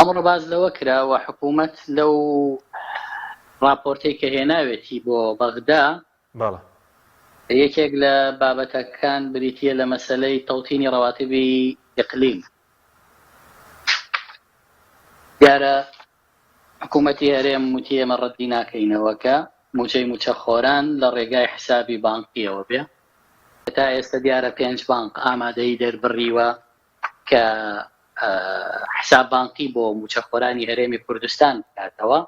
ئەمڕۆ باز لەوە کراوە حکوومەت لەو راپۆرتەی کە هێناوێتی بۆ بەغدا یەکێک لە بابەتەکان بریتیە لە مەسەلەی تەوتینی ڕەواتیبی ئیقلیم. دیارە حکوومەتی هەرێم وتی ئێمە ڕەتی ناکەینەوەکە موچەی موچەخۆران لە ڕێگای حسابی بانکیەوە بێ. تا ئێستا دیارە 5 بانک ئامادەی دەربڕیوە کە حساب بانکی بۆ موچەخۆرانی هەرێمی کوردستان بکاتەوە.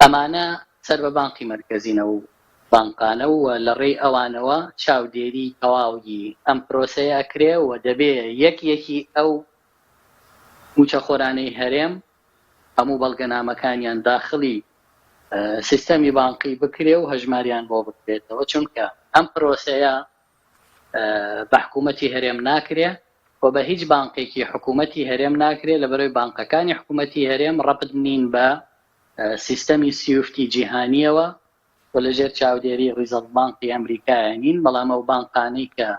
ئەمانە سەر بە بانکی مەرکەزینە و بانکانە و لە ڕێی ئەوانەوە چاودێری تەواوی ئەم پرۆسەیە ئەکرێ و دەبێ یەکیەکی ئەو موچەخۆرانەی هەرێم هەموو بەڵگەنامەکانیان داخلی سیستەمی بانکی بکرێ و هەژماریان بۆ بکرێتەوە، چونکە ئەم پرۆسەیە بە حکوومەتی هەرێم ناکرێ و بە هیچ بانکێکی حکوومەتی هەرێم ناکرێت لە بەرەوەی بانکەکانی حکوومەتی هەرێم ڕەبط نین بە سیستەمی سیوفتی جیهانیەوە و لەژێر چاودێری ریزەڵت بانکی ئەمریکایە نین. بەڵام ئەو بانکانەی کە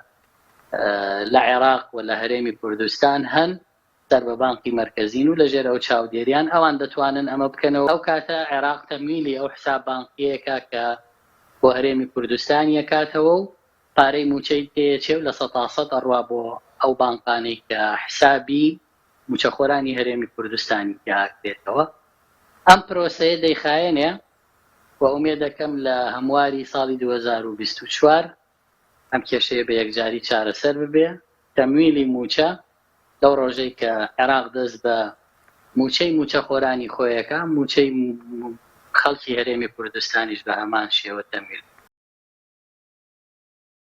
لە عێراق و لە هەرێمی کوردستان هەن سەر بە بانکی مەرکەزین و لەژێر ئەو چاودێریان ئەوان دەتوانن ئەمە بکەنەوە. ئەو کاتە عێراق تەمویلی ئەو حساب بانکیەکە کە بۆ هەرێمی کوردستان یەکاتەوە و پارەی موچەی تێچێ و لە 100% ئەڕوا بۆ ئەو بانکانەی کە حسابی موچەخۆرانی هەرێمی کوردستانی یاکرێتەوە. ئەم پرۆسەیە دەیخایەنێ و ئومێد دەکەم لە هەمواری ساڵی 2024 ئەم کێشەیە بە یەکجاری چارەسەر ببێ. تەمویلی موچە لەو ڕۆژەی کە عێراق دەست بە موچەی موچەخۆرانی خۆیەکە موچەی خەڵکی هەرێمی کوردستانیش بە هەمان شێوە تەمویل